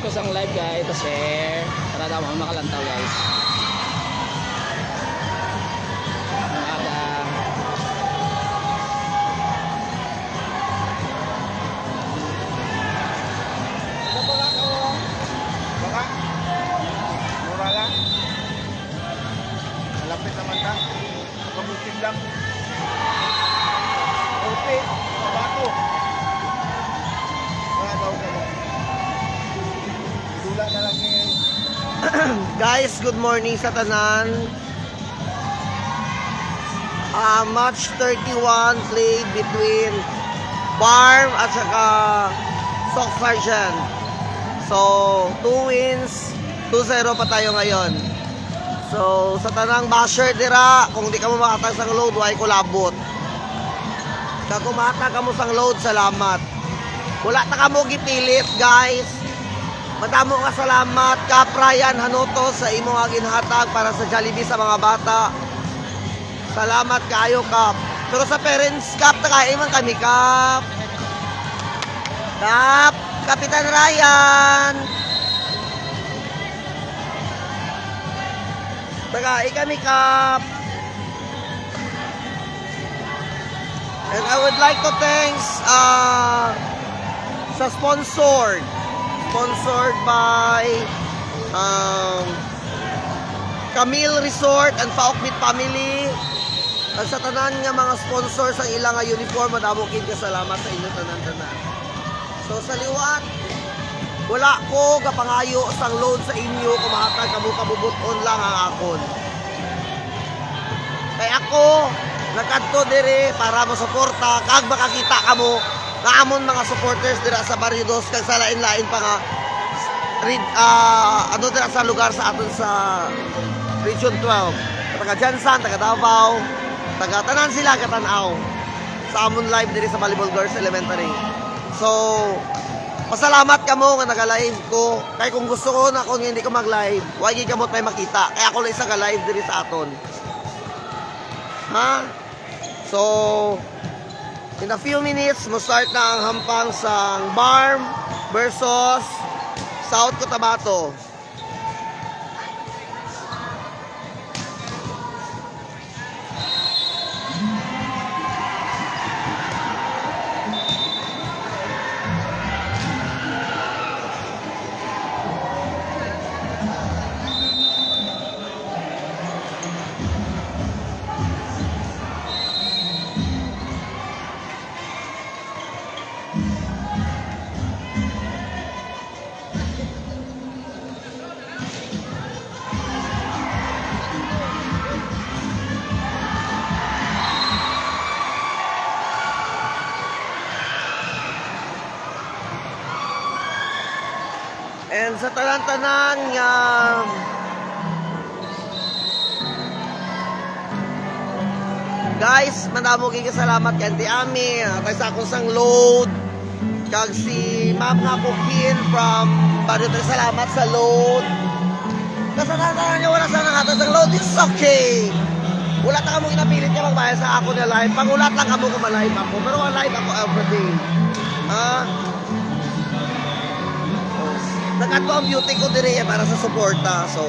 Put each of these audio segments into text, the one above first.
ko sa live guys, ito share para daw makalantaw guys. Malapit naman na. Kabutin lang. Okay, bato. Wala daw ka lang. Dula na lang eh. Guys, good morning sa tanan. Match 31 played between Barm at saka Sock Sergeant. So, 2 wins, 2-0 pa tayo ngayon. So, sa tanang basher dira, kung di ka mo makatag sang load, huwag ko labot. Kung kumatag ka mo sang load, salamat. Wala ta ka mo gipilit, guys. Madamo nga salamat, Kap Ryan Hanoto, sa imong ginhatag para sa Jollibee sa mga bata. Salamat kayo, Kap. Pero sa Parents Cup, nakaiman kami, Kap. Kap, Kapitan Ryan. Tagai kami, Kap. And I would like to thanks sa sponsored by Camille Resort and Paokbit Family. At sa tanan nga mga sponsors ang ilang nga uniform, madamo kid ka salamat sa inyo tanan-tanan. So sa liwat, wala ko kapangayo sang load sa inyo, kumahatag kamo kabubuton lang ang akon. Kay ako nagkadto dire para mo suporta kag makakita kamo nga amon mga supporters dira sa Barrio Dos kag sa lain-lain pa nga ano dira sa lugar sa aton sa Region 12. Taga Jansan, taga Davao, taga tanan sila katanaw sa amon live diri sa Volleyball Girls Elementary. So pasalamat kamo nga naga-live ko. Kay kung gusto ko na kung hindi ko mag-live, wag gyud kamo tay makita. Kaya ako lang isa ka live diri sa aton. Ha? So in a few minutes, mo start na ang hampang sa Barm versus South Cotabato. And sa tanan-tanan nga guys, madamo kay salamat kay Auntie Ami, kay sa akong sang load. Kag si Ma'am nga Kukin from Barrio Tres, salamat sa load. Kasi tanan niya wala sa nangata sang load, it's okay. Wala ta kamo inapilit niya magbayad sa ako na live. Pangulat lang kamo kung ma-live ako, pero live ako everyday. Nagkato ang beauty ko dire para sa suporta. So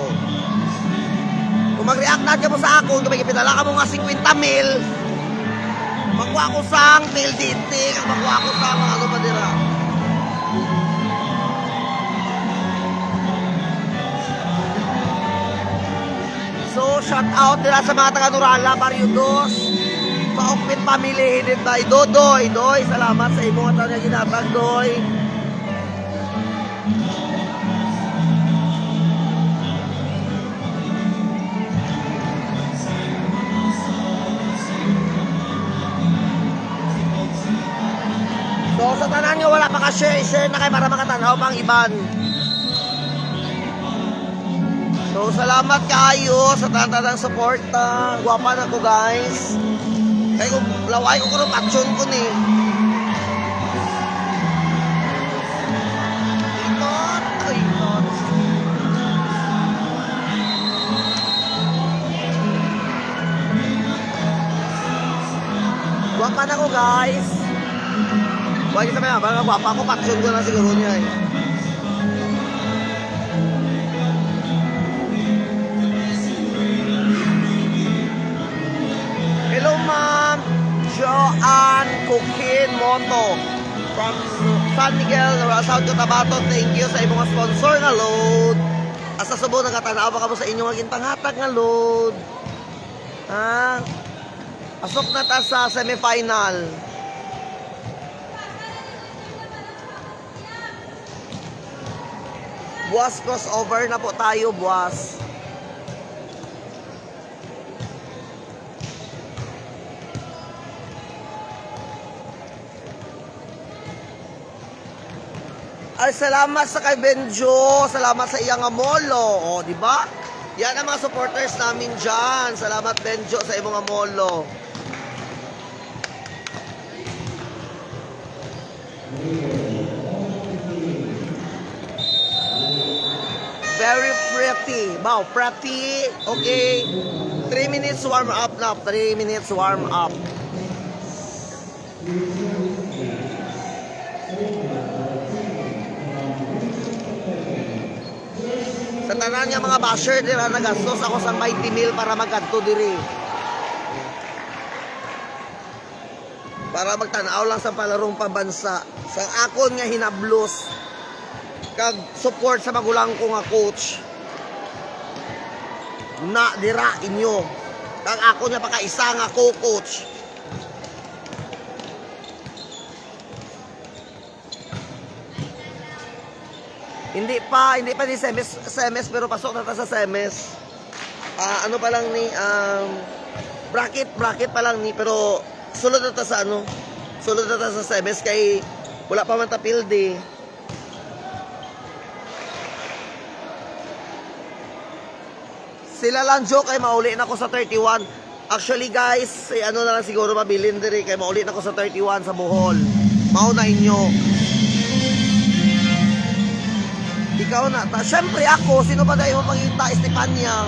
kung mag-react na mo sa akon, kung may kipitala ka mo nga 50,000, magkuha ko sang mail dito, magkuha ko sang mga ano pa dira. So shout out dira sa mga taga Nurala, Barrio Dos, Paokbit Family headed by Dodoy. Doy, salamat sa imo nga nga ginatag, Doy. So sa tanan nyo wala pa ka-share na kayo para makatanaw pang iban. So salamat kayo sa tanan suporta. Guwapa na ko guys. Kaya kung laway ko kung action ko ni. Ikot. Guwapa na ko guys. Huwag kita maya, parang guwapa ako, paksyon ko na siguro niya eh. Ann Cookin Moto from San Miguel, South Cotabato. Thank you sa imong sponsor nga load. Asa Subo nagatanaw ba kamo sa inyong aging panghatag nga load. Ha? Pasok na ta sa semifinal. Buwas crossover na po tayo, buwas. Ay, salamat sa kay Benjo. Salamat sa iyang amolo. O, di ba? Yan ang mga supporters namin dyan. Salamat, Benjo, sa iyong amolo. Very pretty. Wow, pretty. Okay. 3 minutes warm up na. 3 minutes warm up. Sa tanan niya mga basher, dira nagastos ako sa 20 mil para magkanto diri. Para magtanaw lang sa palarong pambansa. Sa akon nga hinablos. Kag support sa magulang ko nga coach. Na dira inyo. Kag ako nga pakaisa nga co-coach. Hindi pa ni semes pero pasok na ta sa semes. Ano pa lang ni bracket pa lang ni pero sulod na ta sa ano. Sulod na ta sa semes kay wala pa man ta field eh. Sila lang joke kay mauli na ko sa 31. Actually guys, ano na lang siguro mabilin diri kay mauli na ko sa 31 sa Bohol. Mao na inyo. Ikaw na. Siyempre ako, sino ba dahil mo pangita? Estefania.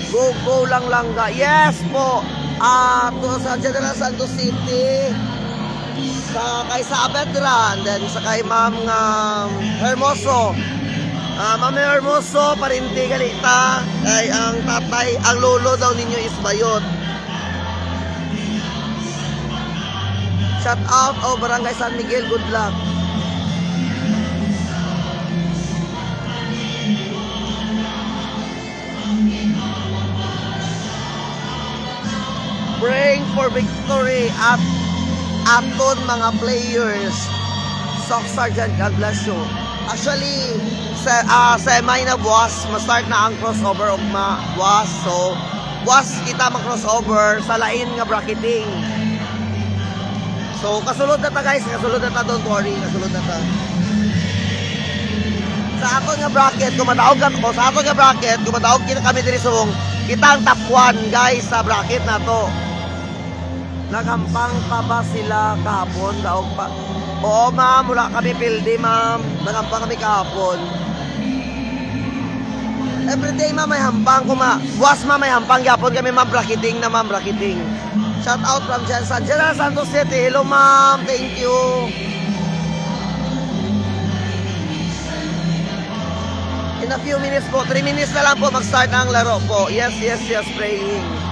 Go lang langga. Yes po. To sa General Santos City. Sa kay Saavedra. Then sa kay Ma'am Hermoso. Ma'am Hermoso, parinti galita. Kay ang tatay, ang lolo daw ninyo is Bayot. Shout out Barangay San Miguel. Good luck. Praying for victory at aton mga players. Sock Sergeant, God bless you. Actually, semi na buwas, ma-start na ang crossover og buwas. So, buwas kita mag-crossover sa lain nga bracketing. So, kasulod na ta guys, kasulod na ta, don't worry, kasulod na ta. Sa aton nga bracket, kumadaog kita kami diri sung kita ang top 1 guys sa bracket na to. Nagampang pa ba sila kahapon? Daog pa? Oo ma'am, wala kami pildi ma'am. Nagampang kami kahapon. Everyday ma'am may hampang buwas ma'am may hampang yapon kami ma'am bracketing na ma'am bracketing. Shout out from General Santos City. Hello ma'am, thank you. In a few minutes po, 3 minutes na lang po mag-start ang laro po. Yes, praying.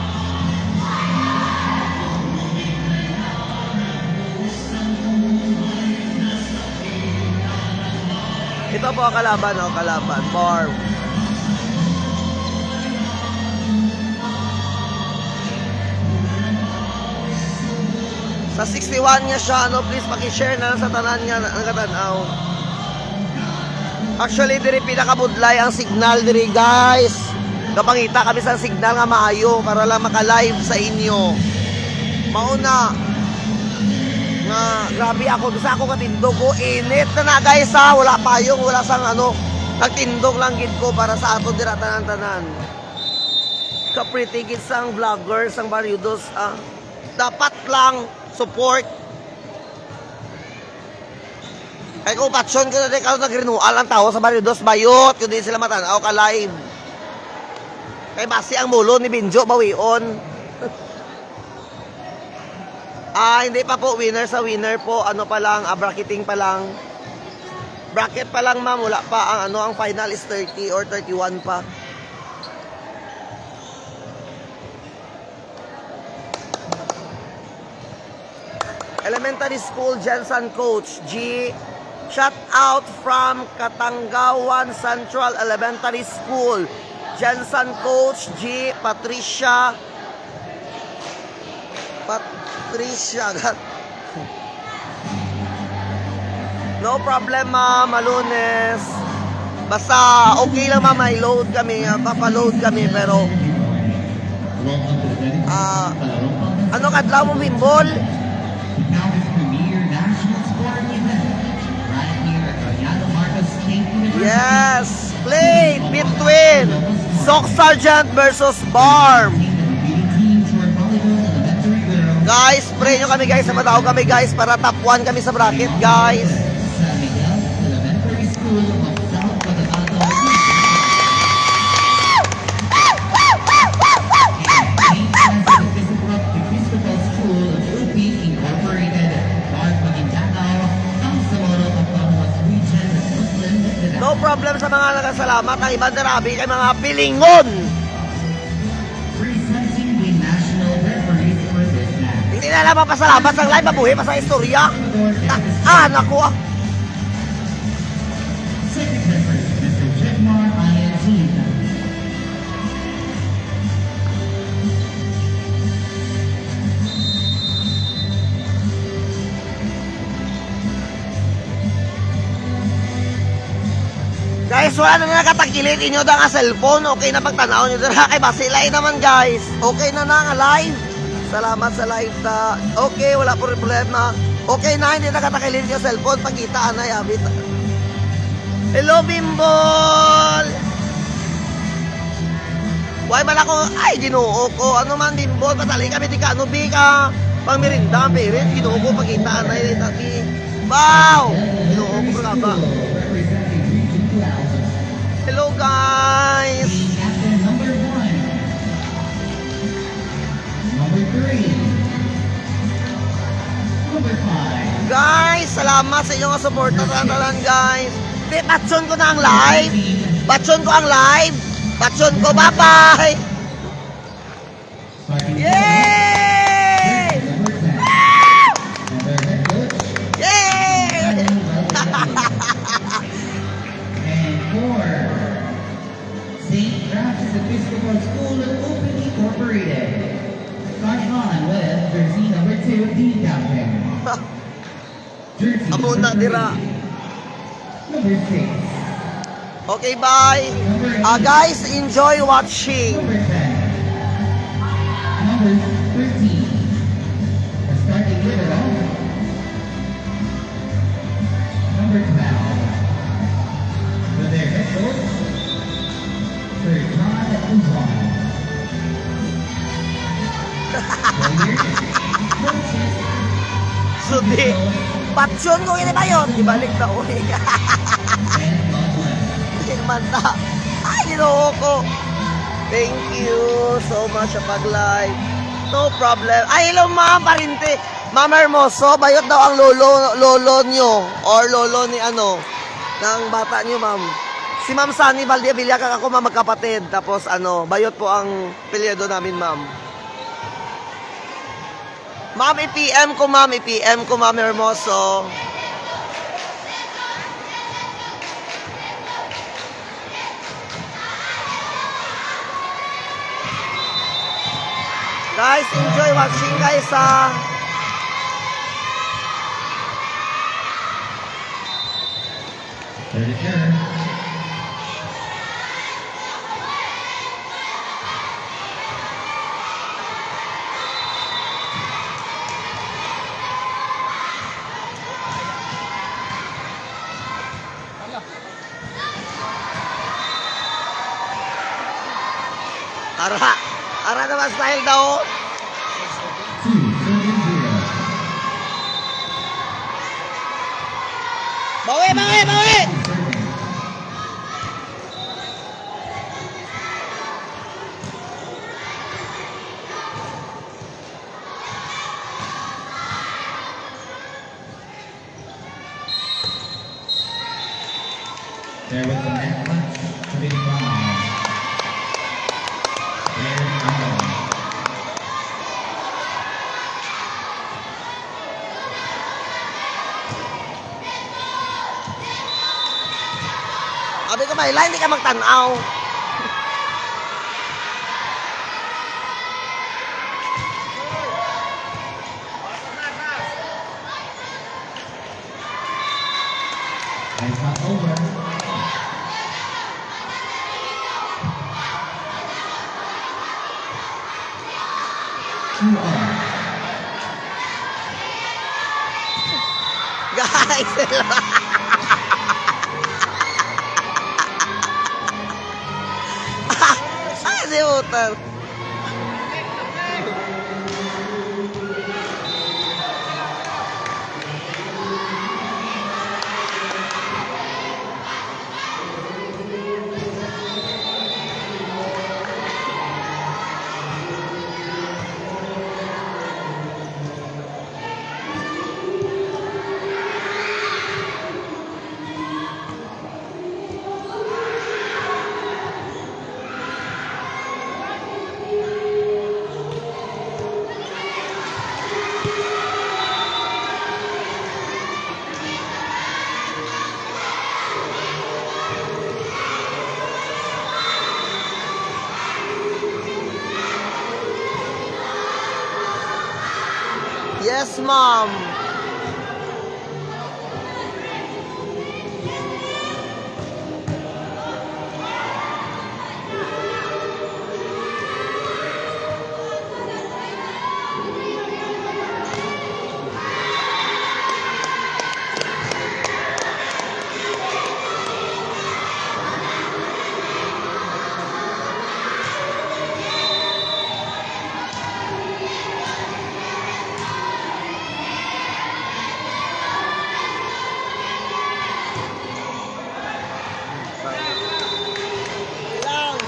Ito po ang kalaban, Barb. Sa 61 niya siya, please paki-share na lang sa tanan niya ang katanaw. Actually, diri pinakabudlay ang signal diri guys. Kapangita kami sa signal nga maayo para lang maka-live sa inyo. Mauna nga grabe ako sa ako katindog ko init na guys ha, wala payong, wala sang nagtindog lang gid ko para sa ato dira tanan-tanan. Ka-pretty kids ang vloggers ang Barriudos dapat lang support. Kaya kung patson ko na rin ka nag-renewal ang tao sa Barriudos Bayot, kung di sila matanaw ka live. Kaya basi ang mulo ni Binjo bawion. Hindi pa po winner sa winner po. Ano pa lang, bracketing pa lang. Bracket pa lang ma'am, wala pa ang final is 30 or 31 pa. Elementary School, Jensen Coach G. Shout out from Katanggawan Central Elementary School, Jensen Coach G. Patricia. No problem, ma'am. Malunes. Basta okay lang, ma'am. May load kami. Papaload kami. Pero ano kadlaw mo, Mimbol? Yes, play between Sock Sergeant versus Barm. Guys, pray nyo kami guys, matao kami guys para top 1 kami sa bracket guys. No problem sa mga nagkasalamat. Ang ibang darabi kay mga pilingon. Hindi na lang mapasalamat sa live. Mabuhi pa sa istorya. Naku ah. Guys, wala na nakatagilid inyo da nga cellphone. Okay na pagtanaw nyo dira. Kay basilay naman guys. Okay na nga live. Salamat sa live ta. Okay, wala po problema. Okay na, hindi nakatagilid yung cellphone. Pagkitaan na yabit. Hello, Bimbol! Why man ako? Ay, ginoo ko. Ano man, Bimbol? Patali kami di ka. Ano, Bika? Pang merinda, pirit. Ginoo ko. Pagkitaan na yun. Wow! Ginoo ko ka ba? Hello guys. Number 1. Number 3. Number 5. Guys, salamat sa inyong support na tanan guys. Batson ko na ang live. Batson ko ang live. Batson ko, bye-bye. Yay! Yay! St. Francis Episcopal School of Open Incorporated. Starting on with jersey number 2, Dean Captain. Jersey Amuna dira. number 6. Okay, bye. Guys, enjoy watching. Number 10. Number 13. Starting with it all. Number 12. With their head coach, Sir John Uzon. Sudi. Batson ko ini ba yun? Ibalik na uli. Manta. Ay, ginoo ko. Thank you so much sa pag-live. No problem. Ay, hello ma'am, parinte. Ma'am Hermoso, bayot daw ang lolo nyo or lolo ni ano, ng bata nyo, ma'am. Si Ma'am Sunny Valdevilla, ako ma'am, magkapatid. Tapos ano, bayot po ang pilyado namin, ma'am. Ma'am, i-PM ko, ma'am. I-PM ko, Ma'am Hermoso. Guys, enjoy watching guys ha. Ara naman style daw. Bawi! There was the next match coming from Blair Allen. Sabi ko, Myla, hindi ka magtanaw. Time's not over. Two on. Guys, ay, si Utar. Yes, ma'am. Lang.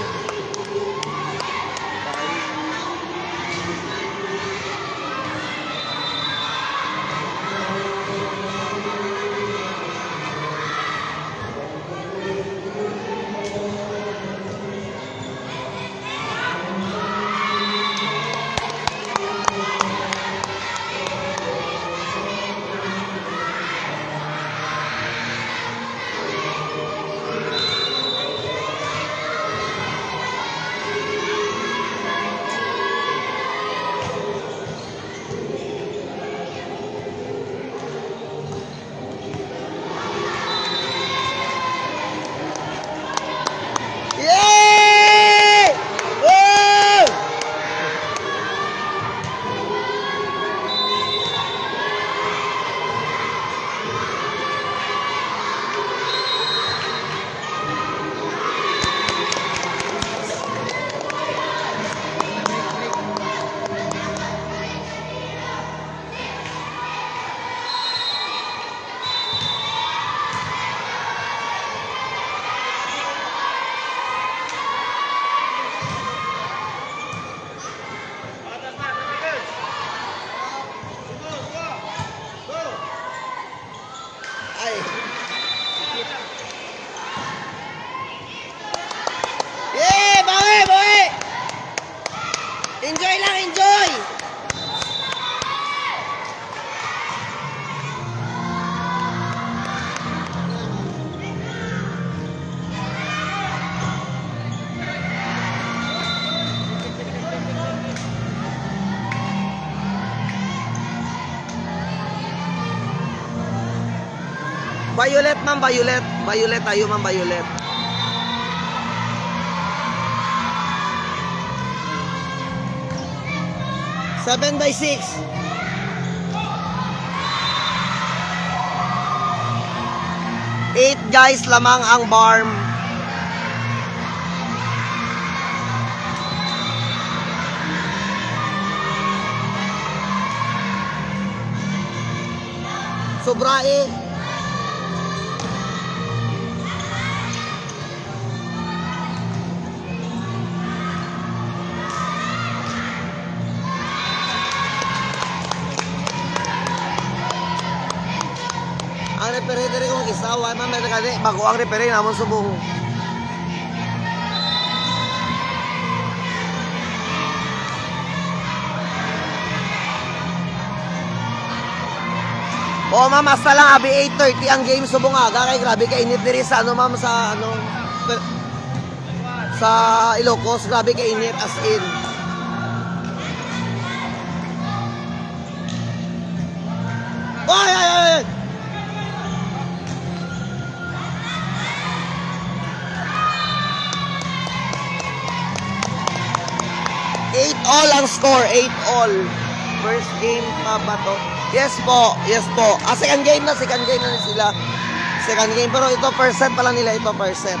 Yay! Woo! Ay. Yay! Bawi! Bawi! Enjoy lang, enjoy! Violet, ma'am, violet. Violet tayo, ma'am, violet. Seven by 6. 8 guys lamang ang barm. Sobra eh. Ang referee kong isawa, ma'am, may bago ang referee namon subong. O ma'am, hasta lang abi 8:30 ang game subong aga kay grabe ka init diri sa ano ma'am sa ano sa Ilocos. Grabe kainit as in. Ay, ay, ay! Ay! 8-all ang score, 8-all. First game pa ba to? Yes po, yes po. Second game na sila. Second game, pero ito first set pa lang nila, ito first set.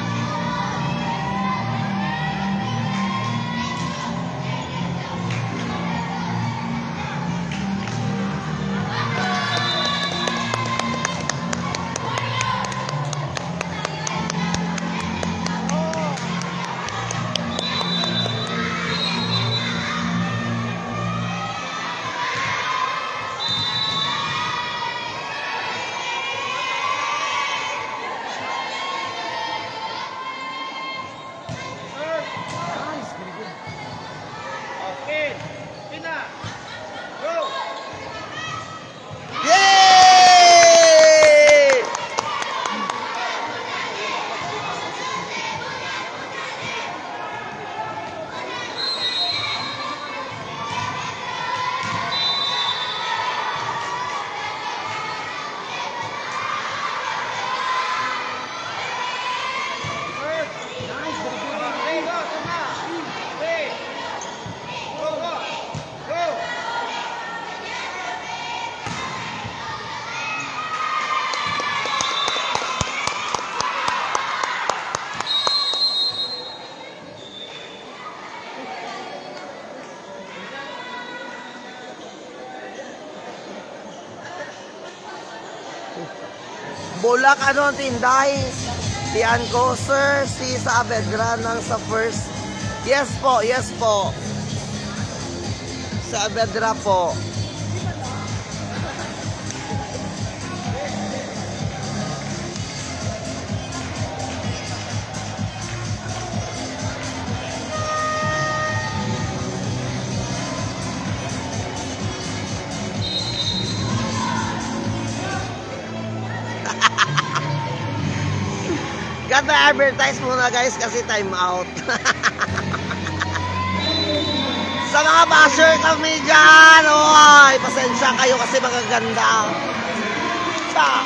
Okay. Tina. Go. Yay! Okay, go. Tina. Okay. Go, go. Go. Bulak ano ang tinday? Si Anco, sir, si Saavedra nang sa first. Yes po, yes po. Saavedra po. Ganda advertise muna guys kasi time out. Sa mga basher kami dyan, oy, pasensya kayo kasi magaganda. Sa.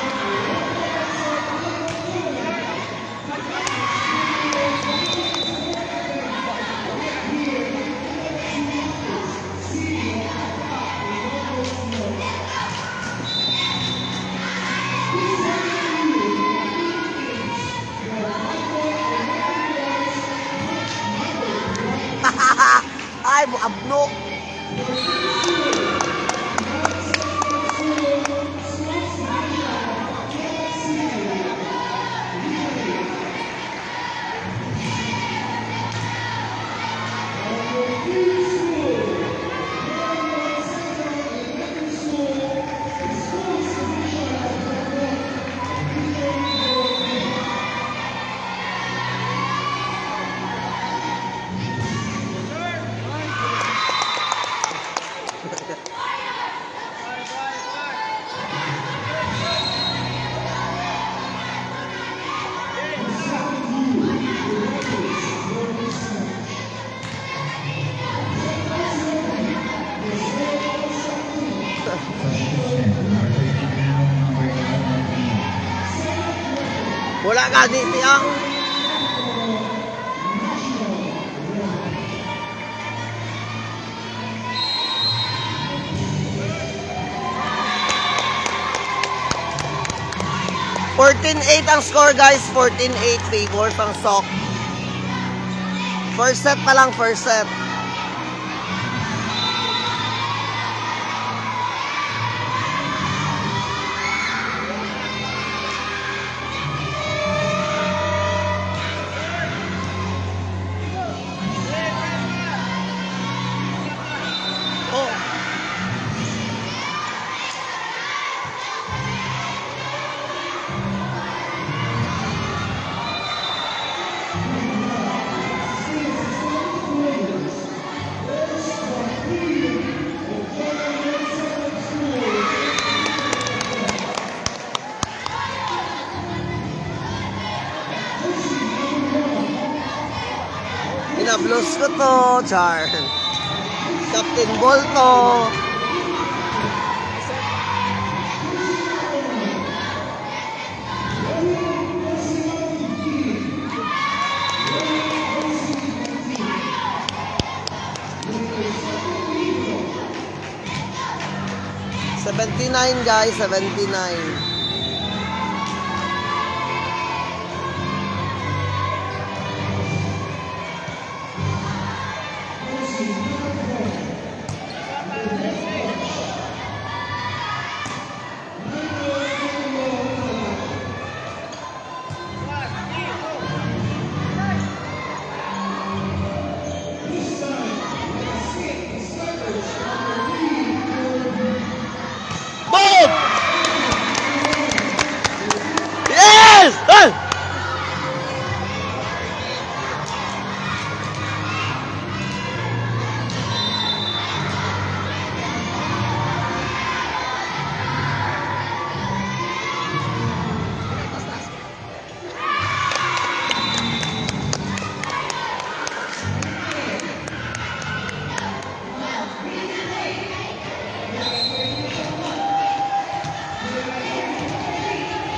Ay, abno. Wala ka dito ang 14-8 ang score guys, 14-8 favor pang Sok. First set pa lang, first set. Oh. Blues ko to, Char. Captain Ball to. $79 guys, 79. Boom! Yes! Ah!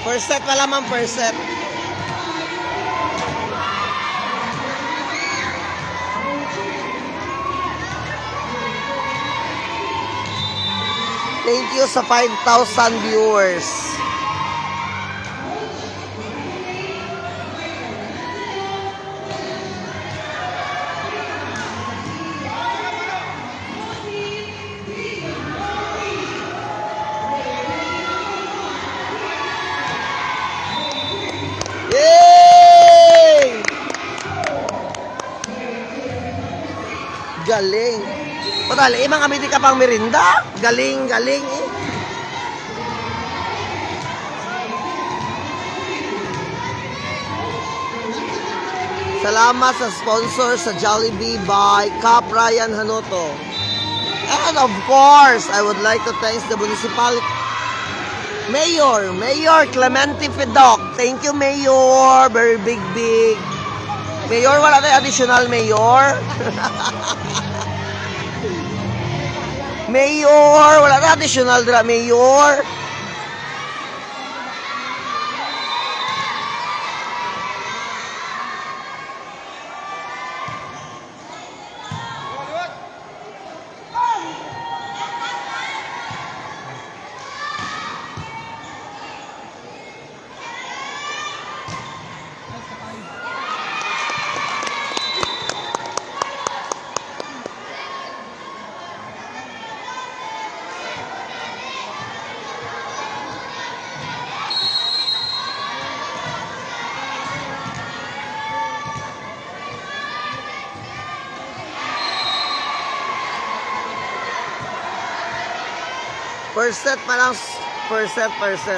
First set pa lamang, first set. Thank you sa 5,000 viewers. Yay! Galing. Patali, imang kami di ka pang merinda. Galing, galing eh. Salamat sa sponsor sa Jollibee by Cap Ryan Hanoto. And of course, I would like to thank the municipality Mayor Clemente Fedoc. Thank you, Mayor. Very big. Mayor, wala tayo additional Mayor. Mayor, wala tayo additional dra, Mayor. First set pa lang, first set. 21-20.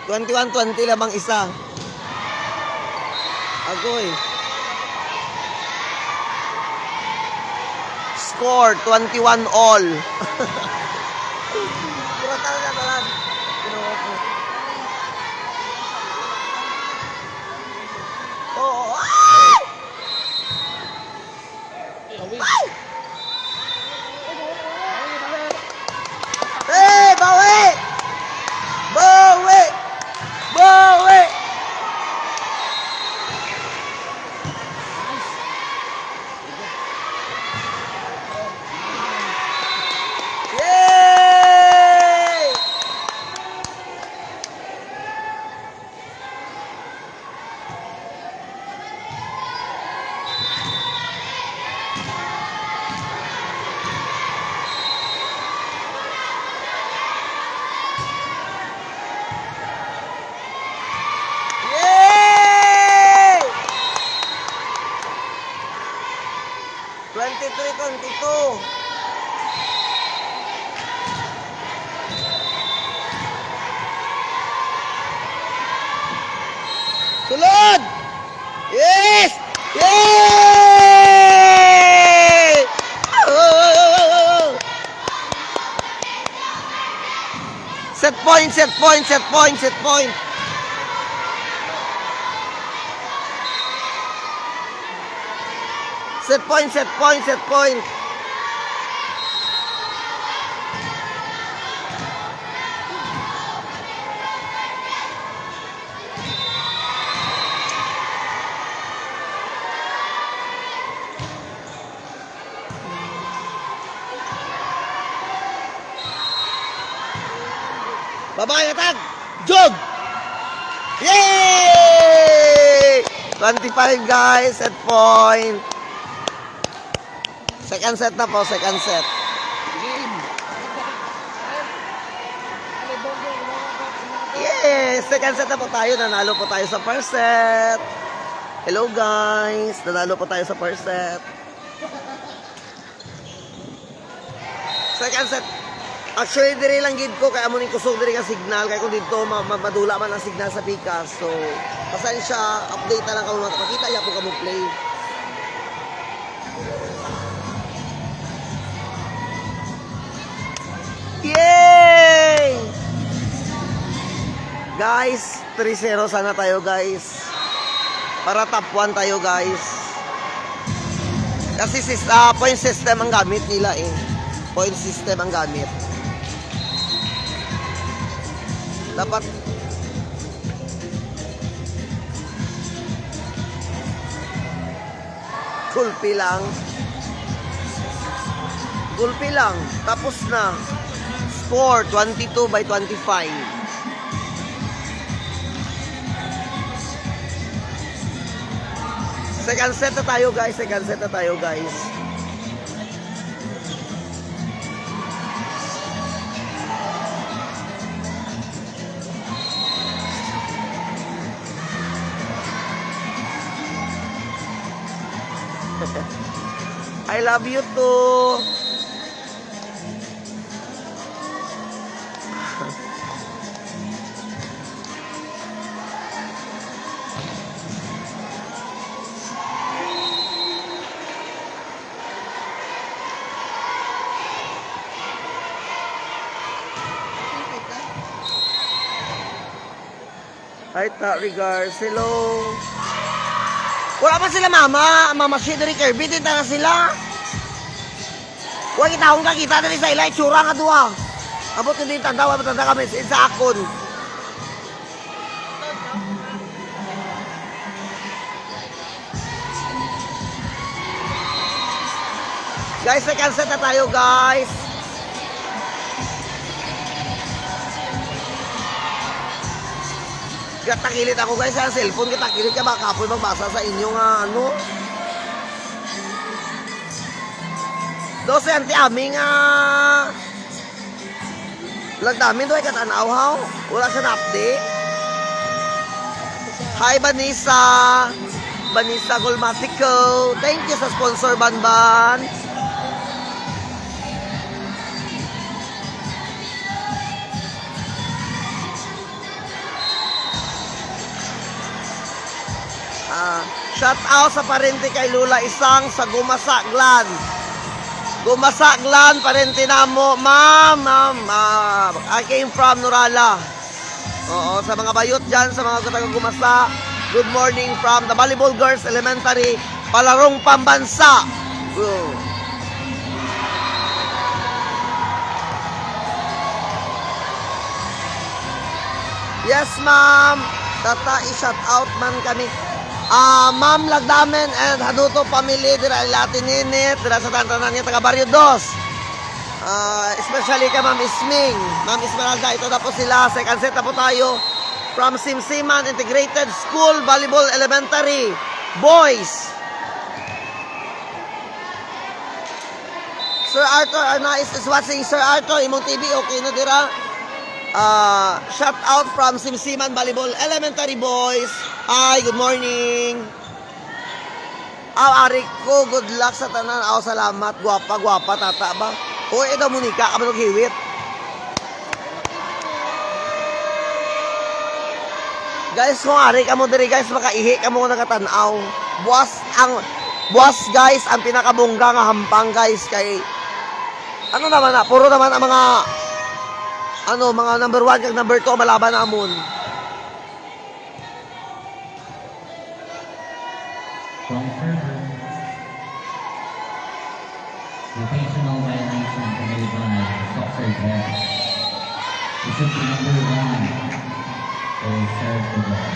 $21-20 lamang isa. Agoy. Score 21 all. Pura talaga talan. Kinuha ko. Oh, ay! Ay! Hey, bawi! Bawi! Bawi! Yay! Yay! 23-22. Sulod! Yes! Yay! Oh! point, set point, set point, set point. Set point, set point, set point. Babae attack! Jog! Yay! 25 guys, set point. Second set na po, second set. Yes! Second set na po tayo. Nanalo po tayo sa first set. Hello guys! Nanalo po tayo sa first set. Second set. Actually, diri lang gid ko kaya amo ning kusog diri ka signal kay kung dito madula man ang signal sa Pikas. So, pasensya, update na lang kamo makita ya po kamo play. Yay! Guys, 3-0 sana tayo guys. Para top 1 tayo guys. Kasi point system ang gamit nila eh. Point system ang gamit. Dapat gulpi lang. Gulpi lang. Tapos na. Score 22/25. Second set na tayo guys. Second set na tayo guys. I love you too. Hi, regards. Hello. Wala pa sila mama. Mama si Derek Kirby. Tinta na sila. Huwag kita akong kakita na sa ilay. Tsura nga doon. Abot hindi tanda. Wala tanda kami sa akon. Guys, second set na tayo guys. Katakilit ako guys sa cellphone, katakilit ka baka apoy magbasa sa inyo nga ano. 12 anti aming lag namin doon katanaw haw. Wala siya na-update. Hi Vanessa. Vanessa Golmatico. Thank you sa sponsor Banban. Shout out sa parente kay Lula Isang sa Gumasaglan. Gumasaglan, parente namo, ma'am. I came from Nurala. Oo, sa mga bayot dyan, sa mga taga Gumasa. Good morning from the Volleyball Girls Elementary, Palarong Pambansa. Yes, ma'am. Tata, i-shout out man kami. Ma'am Lagdamen and Haduto family dira Latinit dira sa tantanan niya taga Barrio 2. Especially kay Ma'am Isming, Ma'am Esmeralda, ito na po sila. Second set na po tayo from Simsiman Integrated School Volleyball Elementary Boys. Sir Arthur Arnaiz is watching. Sir Arthur, imong TV okay na dira. Shout out from Simsiman Volleyball Elementary Boys. Hi, good morning. Arik ko, good luck sa tanan. Salamat. Gwapa, tata ba? O, ito Monica, ka ba naghiwit? Guys, kung arik ka mo diri guys, makaihi ka mo nakatanaw. Buwas guys, ang pinakabungga nga hampang guys kay ano naman na, puro naman ang mga ano, mga number 1 kag number 2 malaban namon. From server. Rotational violation committed by Soxers there. This should be number 1. Will serve the ball.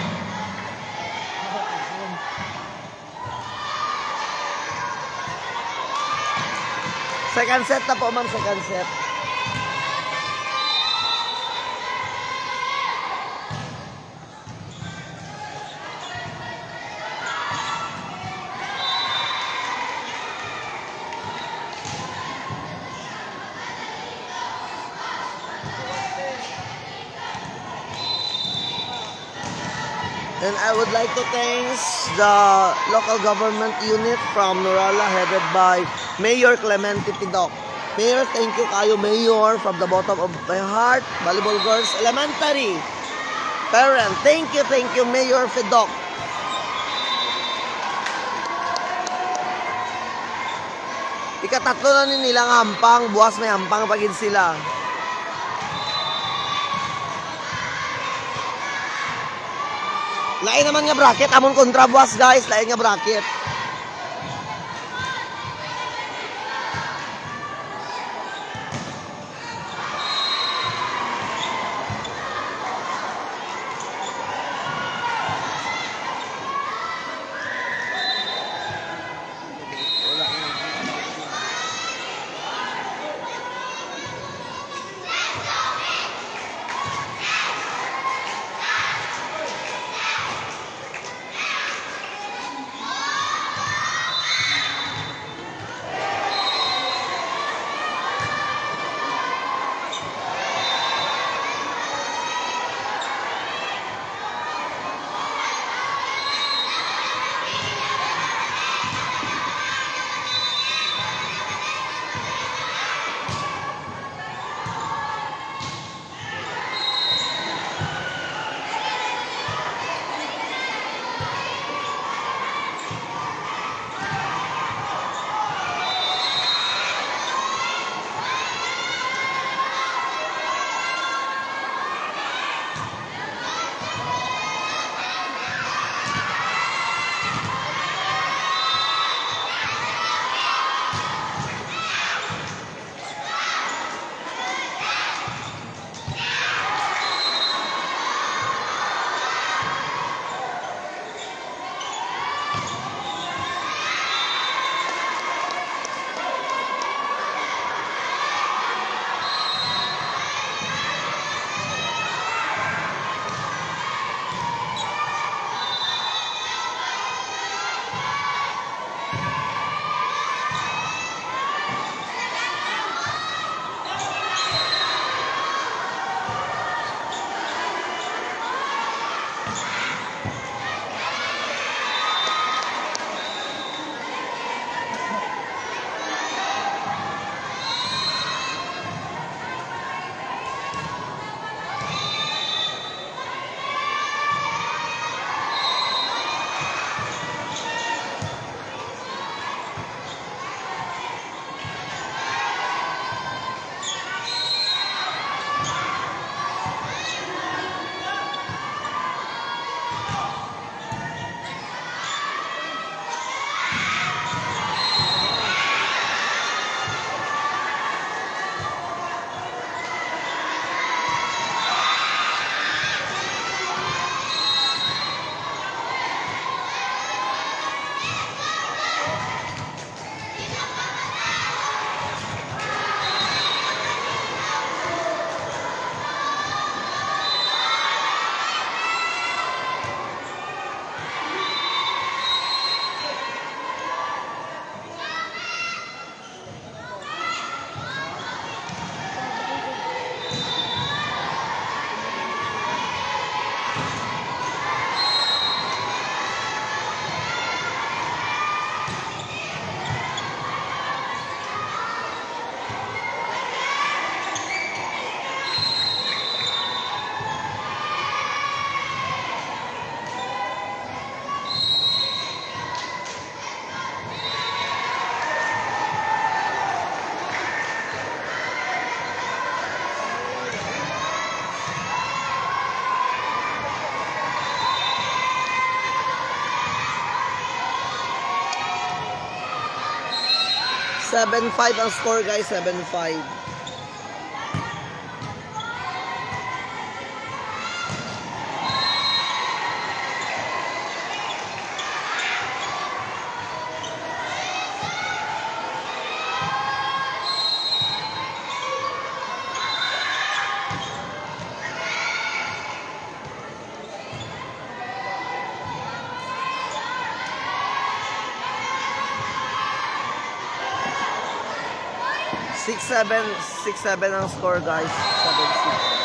Second set na po, ma'am. Second set. And I would like to thank the local government unit from Norala headed by Mayor Clemente Pidoc. Mayor, thank you kayo, Mayor, from the bottom of my heart. Volleyball Girls Elementary. Parent, thank you, Mayor Pidoc. Ikatatlo na ni nilang hampang, buwas may hampang pagin sila. Lain naman nga bracket, amon kontra buwas guys, lain nga bracket. 7-5 ang score guys, 7-5. Six seven ang score guys. 7-6.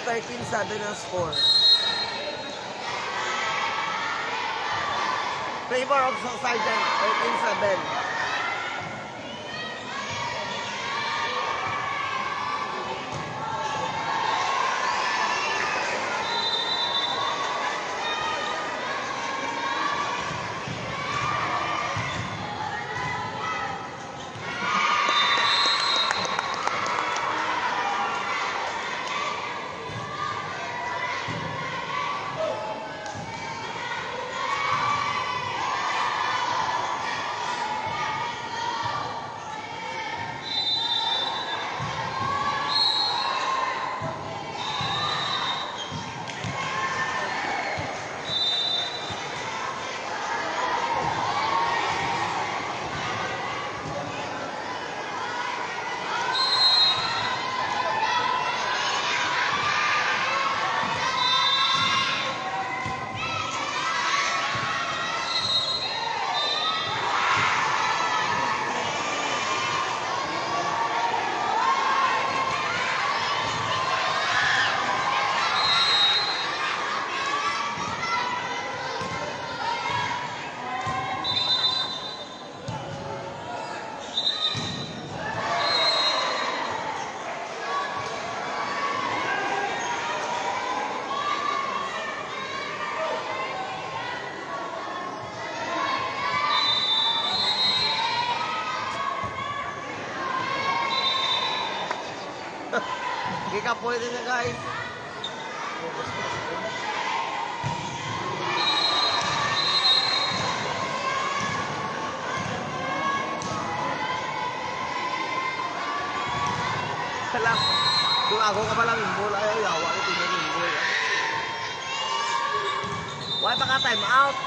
Thirteen seven ang score. Favor of Sergeant, 13-7. Recap ulit na guys. Hala, kung ako ka palang bola, ayaw yawa ito yung bola. Why pa ka time out?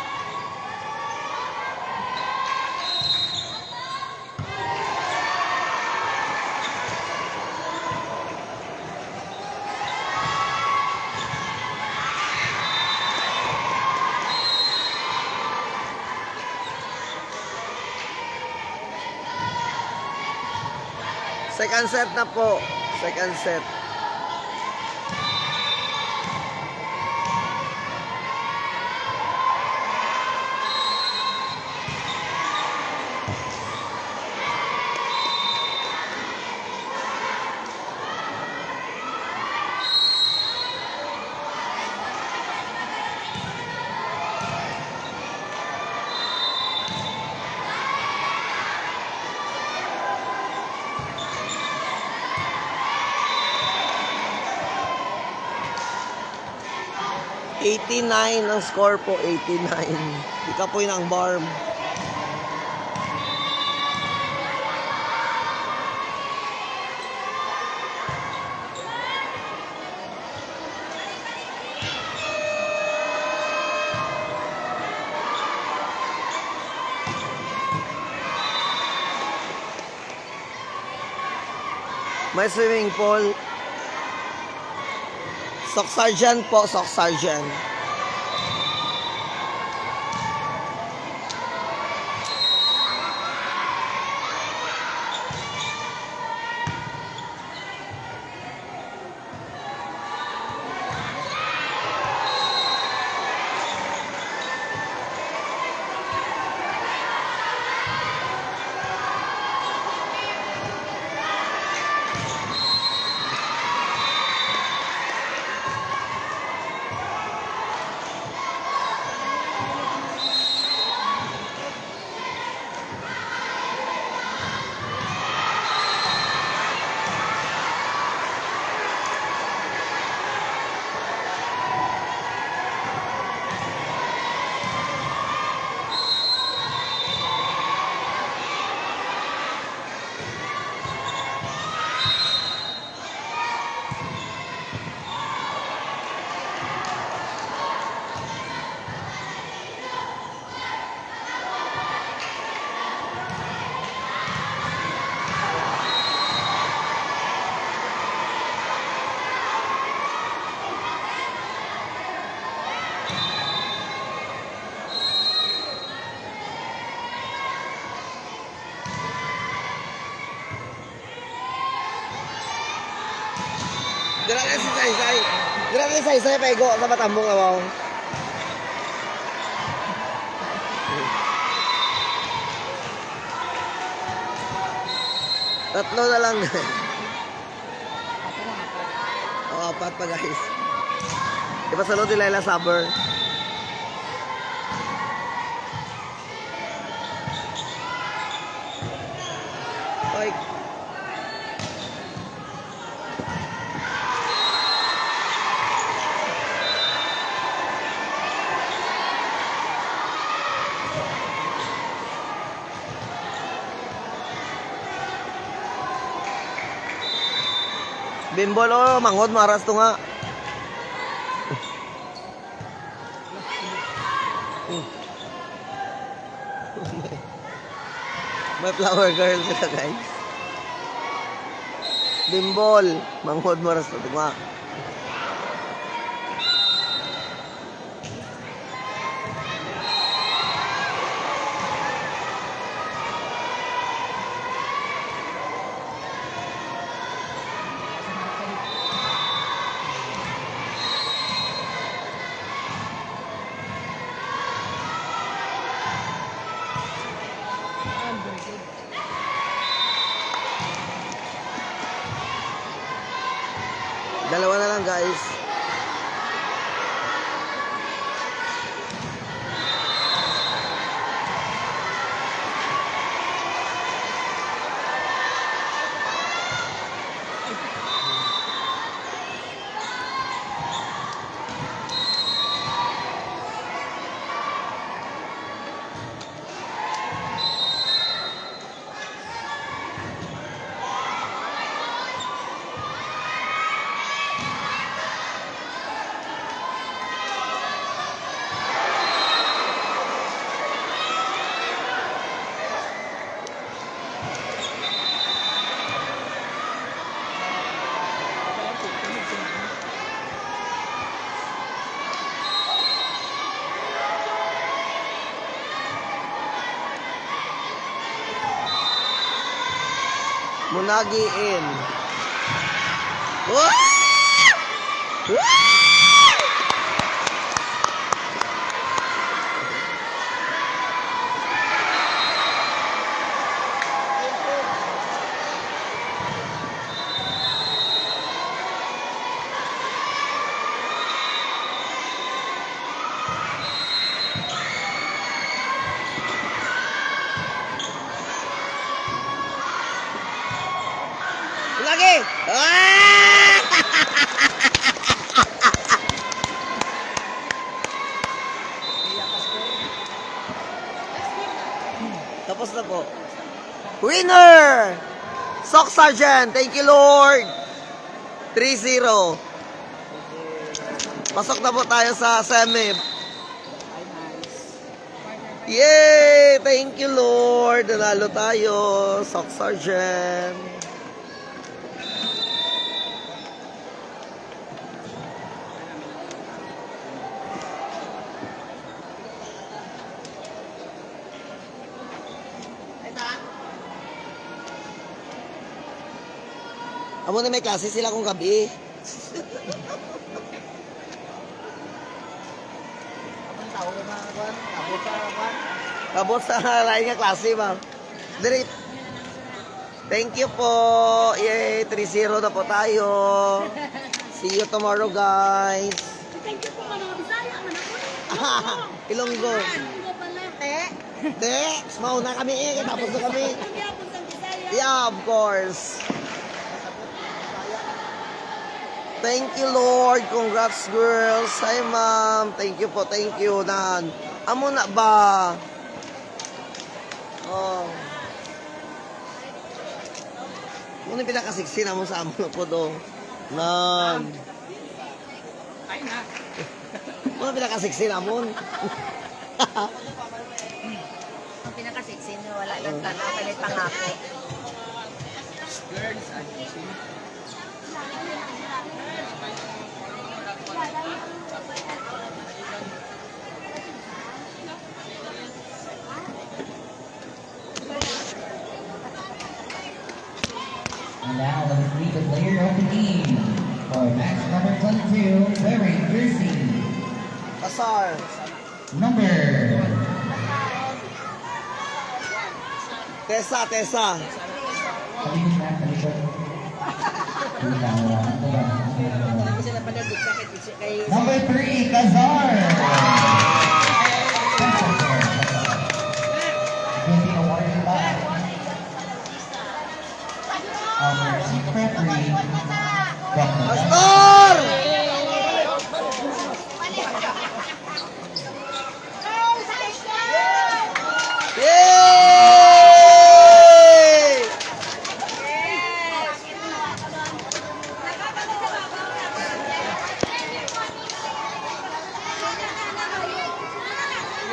Second set na po. Second set. ₱89 ang score po, 89. Ika po yun ang barm. May swimming pool. Sock Sergeant po, Sock Sergeant. Dira na si Saysay. Dira na si Saysay, paigo sa matambong awaw. Tatlo na lang. O, apat pa guys. Ipasalot ni Laila Saber. Oy. Bimbol o, manghod, maras to nga. May flower girl sila guys. Bimbol, manghod, maras to nga. Dalawa Munagi in. Woo! Woo! Lagi! Ah! Tapos na po. Winner! Sock Sergeant, thank you Lord! 3-0. Pasok na po tayo sa semi. Yay! Thank you Lord! Nanalo tayo. Sock Sergeant. Amo na may klase sila kung gabi. Kabot sa lain nga klase ba? Diri. Thank you po. Yay, 3-0 na po tayo. See you tomorrow, guys. Thank you po mga Bisaya, manapon. Ilonggo. Ilonggo pala. De, mauna kami tapos na kami. Magyapon sa Bisaya. Yeah, of course. Thank you, Lord. Congrats, girls. Hi, ma'am. Thank you po. Thank you, Nan. Amo na ba? Oh. Muna pinakasiksi na mo sa amo na po do. Nan. Ay na. Muna pinakasiksi na mo. Ang pinakasiksin nyo, wala lang tanaw, palit pangako. Girls, ay. And now let's meet the player of the game. For match number 22, wearing jersey Kasar. number Tessa, Tessa. Talikod na, talikod. Sila pala dito kay Number 3, Kazar. 20 awarded by our chief referee, Dr. Pastor! Yay!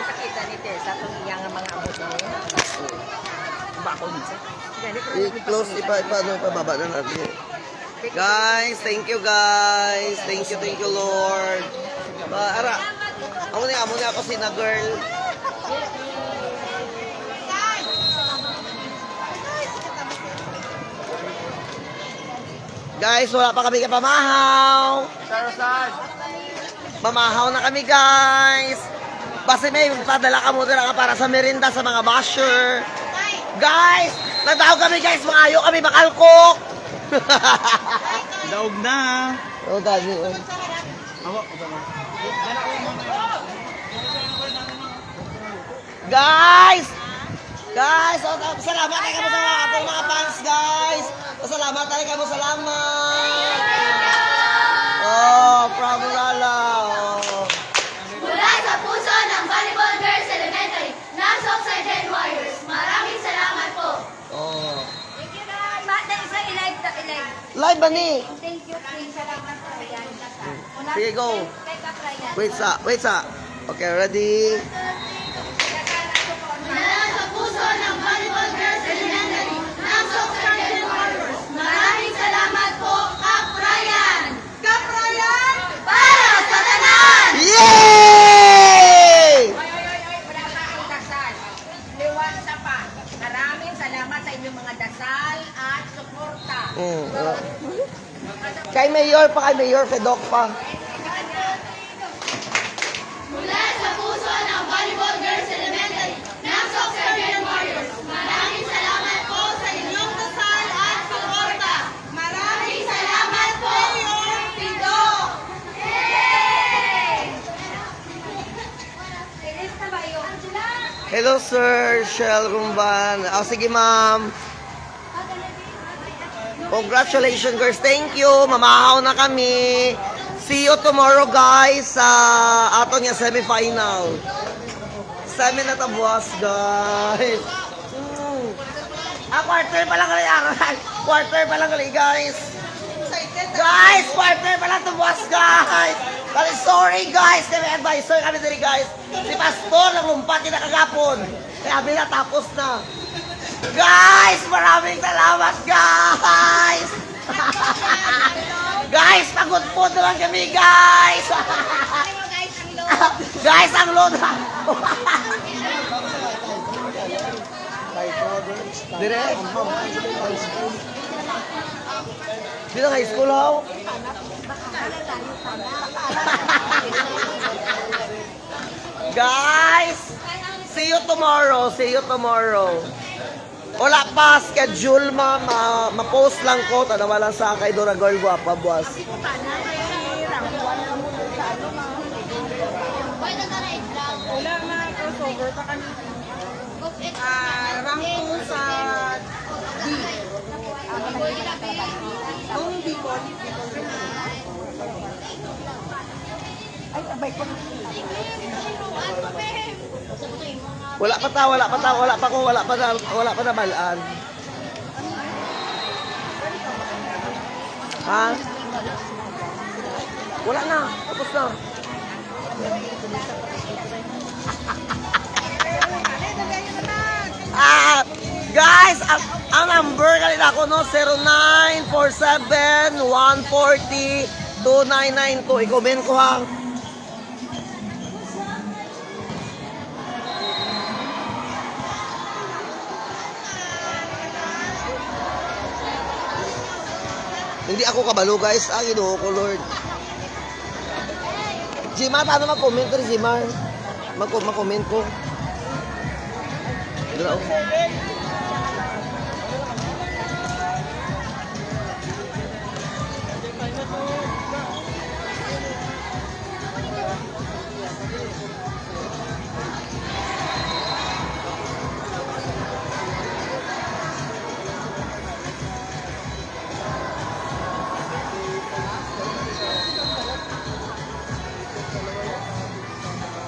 nakita ni Tessa kung iyang mga abot mo. Bako nito. I-close, ipababa na natin. Guys, thank you guys. Thank you Lord. Ara, amo na ako si na girl. Guys, wala pa kami kapamahaw. Mamahaw na kami guys. Basta may padala ka mo na para sa merinda sa mga basher. Guys, nagdaog kami guys, maayo kami makalkok. Daog na. Oh, dali. Oh. Guys! Guys, oh, salamat tayo kamo sa atong mga fans, guys. Salamat tayo kamo, salamat. Oh, from Lala. Oh. Mula sa puso ng Volleyball Girls Elementary ng Sock Sergeant Warriors. Maraming salamat po. Oh. Thank you guys. Bata isa i-live. Live ba ni? Thank you. Salamat po. Ayan. Sige, go. Kay Kaprayan. Wait sa. Okay, ready? Mula sa puso ng Volleyball Girls Elementary ng Sock Sergeant Warriors. Maraming salamat po, Kaprayan. Kaprayan! Para sa tanan! Yay! Wala ka ang dasal. Liwan sa pa. Maraming salamat sa inyong mga dasal at support. Mayor pa kay Mayor Fedok pa. Mula sa puso ng Volleyball Girls Elementary ng Soxargen Warriors, maraming salamat po sa inyong dasal at suporta. Maraming salamat po, Pido! Hello, Sir Shell Rumban. Oh, sige, ma'am. Congratulations, girls. Thank you. Mamahaw na kami. See you tomorrow, guys, sa ato niya semifinal. Semi na tabuas, guys. Quarter pa lang kali, aral. Quarter pa lang kali, guys. Guys, quarter pa lang tabuas, guys. Kali, sorry, guys. Kami advisor kami diri, guys. Si Pastor nagumpat na kagapon. Kaya kami natapos na. Guys, maraming salamat, guys. Guys, pagod po naman kami, guys. Guys, ang load. Dire? Dito high school, how? Guys, see you tomorrow. See you tomorrow. Wala pa schedule, ma'am. Ma-post lang ko. Tanawa lang sa kay Dora Girl Guapa, boss. Wala na, crossover pa kami. Rank 2 sa D. Ang Bicol. Ay, sabay ko na. Wala pa na balaan. Ha? Wala na, tapos na. Guys, ang number kanina ko, no, 0947-140-2992. I-comment ko, ha. Hindi ako kabalo, guys. Ginoo ko, Lord. Jimar, paano mag-comment ko rin, Jimar? Mag-comment ko. Dito.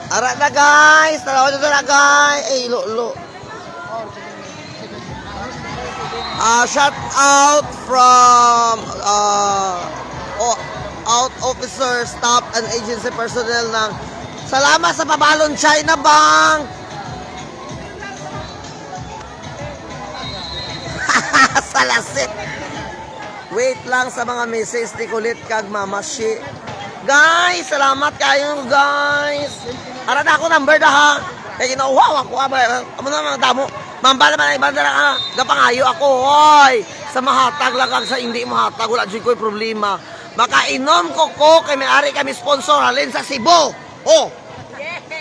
Ara na, guys. Tarawa na guys. Lo. Shout out from out officer, staff, and agency personnel ng salamat sa pabalon China Bank. Salasit. Wait lang sa mga message ni Kulit kag Mama Shi. Guys, salamat kayo, guys. Ara na ako number da, ha. Kaya ginauhaw ako, amo na mga damo. Mambala man ay bandara ka, gapangayo ako, hoy. Sa mahatag lang kag sa hindi mahatag, wala dyan ko'y problema. Makainom ko, kay may-ari kami sponsor, alin sa Cebu. Oh,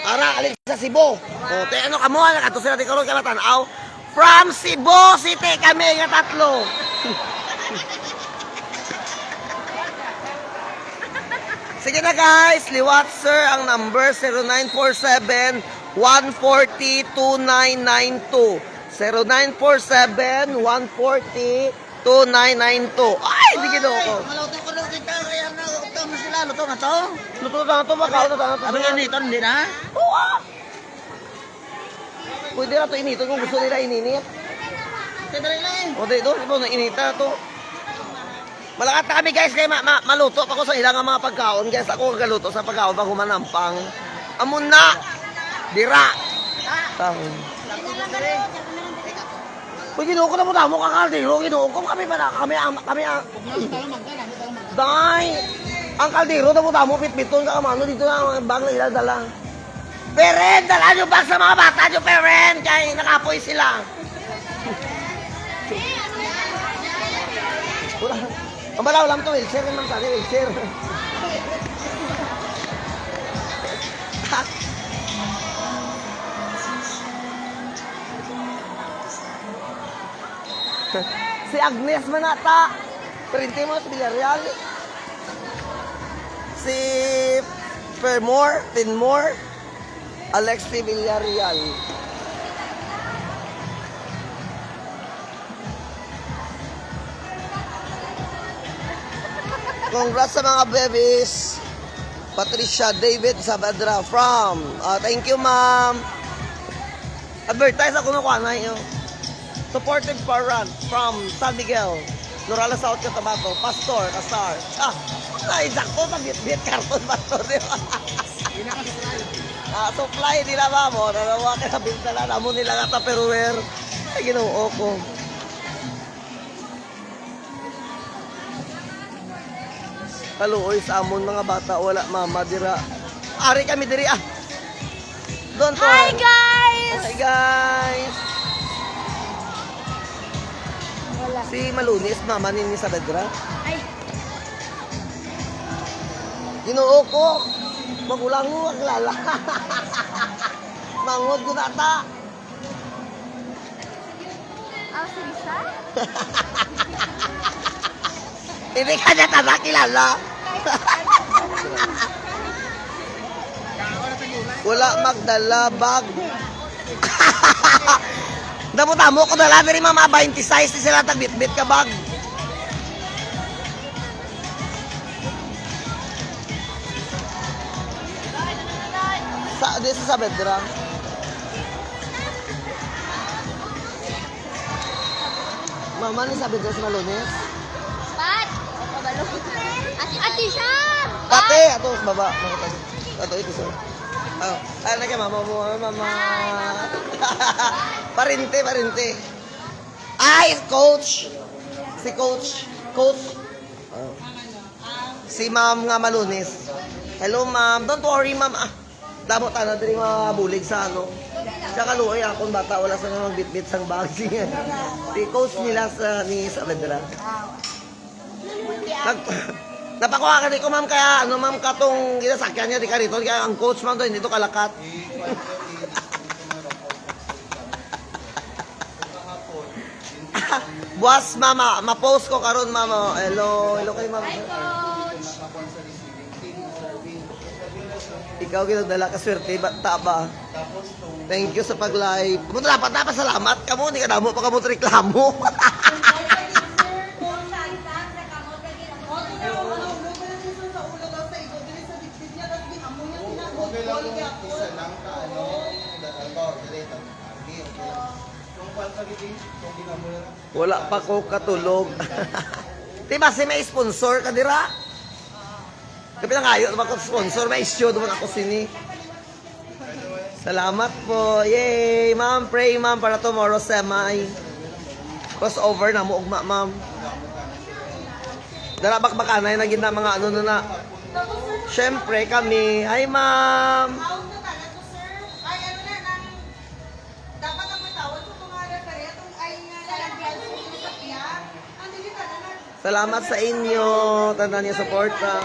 ara, alin sa Cebu. Oh, te ano kamo, nakato sila di karon kay matanaw. From Cebu City kami nga tatlo. Sige na, guys, liwat sir ang number 0947-140-2992. 0947-140-2992. Ay, hindi ginoo ko. Maluto ko lang kita kaya na utang mo sila. Luto na to. Luto na ito, baka na ito. Sabi nga nito, hindi na. Oo. Pwede na ito inito kung gusto nila ininit. Kadali lang eh. O dito, ito na inita ito. Malakat na kami, guys, kaya maluto pa ko sa ilang mga pagkaon. Guys, ako kagaluto sa pagkaon pag humanampang. Amon na! Dira! Tahon. Uy, ginuo ko na mo damo kakaldero. Ginuo ko kami ba na? Kami ang... Day! Ang kaldero na mo damo, pitpiton ka kamano. Dito na ang bag na iladala. Peren! Dala nyo bag sa mga bata nyo, Peren! Kaya nakapoy sila. Wala. Mabalaw lang to, wheelchair naman tadi, wheelchair. Si Agnes Manata, printi mo sa Villarreal. Si Pinmore, Alexi Villarreal. Congrats sa mga babies. Patricia David Saavedra from. Thank you, ma'am. Advertise ako nakuha na yun. Supportive parent from San Miguel, Norala, South Cotabato. Pastor, Casar. Ay, sakto sa bit-bit karton ba ito, di ba? Supply nila, ma'am. Nanawa ka sa bintala. Namo nila nga Tupperware. Ay, ginoo ko. Kaluoy sa amon mga bata, wala mama dira. Ari kami diri Don't Hi worry. guys! Hi guys. Si Malunis, mama ni Saavedra. Ay, Ginoo ko. Magulang mo aglala. Mangod ko nata. si Lisa? Hindi ka na tata kilala. Wala magdala bag. Damutamo ko dala diri mama 20 size sila tagbit-bit ka bag. Sa Saavedra. Mama ni Saavedra sa Malunis. Pat! Ate Sham! Ate, ato sa baba. Ato ito sir. Ay, nagay mama mo, mama. Parinte. Ay, coach. Si coach. Si ma'am nga Malunis. Hello ma'am. Don't worry ma'am. Damo ta na diri mga bulig sa ano. Sa kaluoy akong bata wala sa mga bit-bit sang bag. Si coach nila ni Saavedra. Napakuha ka ko ma'am kaya ano ma'am katong ginasakyan niya di ka rito kaya ang coach ma'am to hindi to kalakat. Buwas mama, ma-post ko karon mama. Hello kay ma'am. Hi, Coach! Ikaw ginadala ka swerte bata ba? Thank you sa pag-live. Kamo dapat salamat kamo di ka damo pa kamo reklamo. Wala pa ko katulog. Diba si may sponsor ka dira? Kapit lang ayo naman ko sponsor, may issue naman ako sini. Salamat po. Yay! Ma'am, pray ma'am para tomorrow semi. Crossover na mo ugma ma'am. Dara bakbakanay na gid na mga ano na. Syempre kami. Hi ma'am. Salamat sa inyo. Tanda niyo suporta.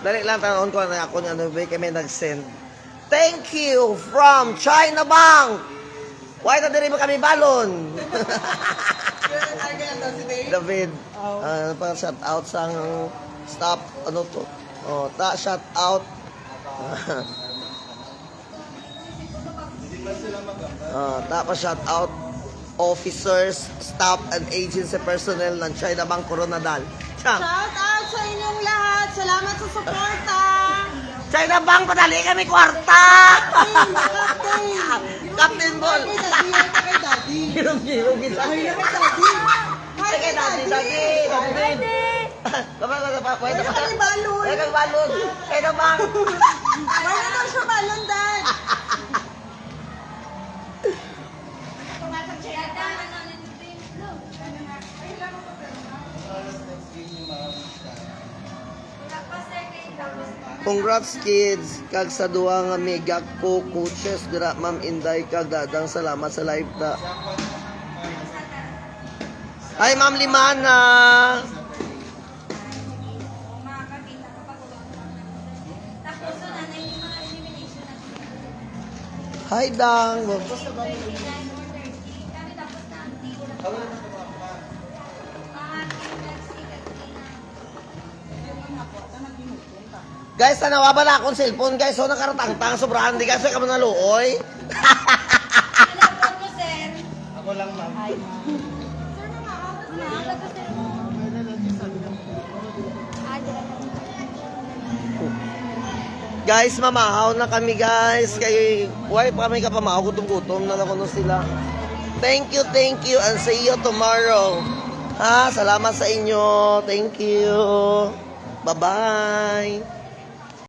Dali lang tanong ko na ako ano ba kami nag-send. Thank you from China Bank. Why na diri mo kami balon? David. Pa shout out sang staff ano to. Shout out. Tapos shout out officers, staff and agency personnel ng China Bank Coronadal. Shout out sa inyong lahat! Salamat sa suporta! China Bank, padali kami kwarta! Captain Ball! Kay Daddy! Girong-girong kita. Hi kay Daddy! Daddy! Pwede pa kami balon! Pwede kami balon! China Bank! Pwede daw siya balon, Dad! Congrats kids kag sa duha nga mega coaches dira Ma'am Inday kag dadang salamat sa live ta. Hi Ma'am Limana. Hi Dang. Guys, nawawala akong cellphone guys. So nakaratang-tang sobrahan di guys. So kamo naluoy. Guys, mamahaw na kami guys. Kay why pa kami kapamahaw gutom-gutom na lang kuno sila. Thank you and see you tomorrow. Ha, salamat sa inyo. Thank you. Bye-bye.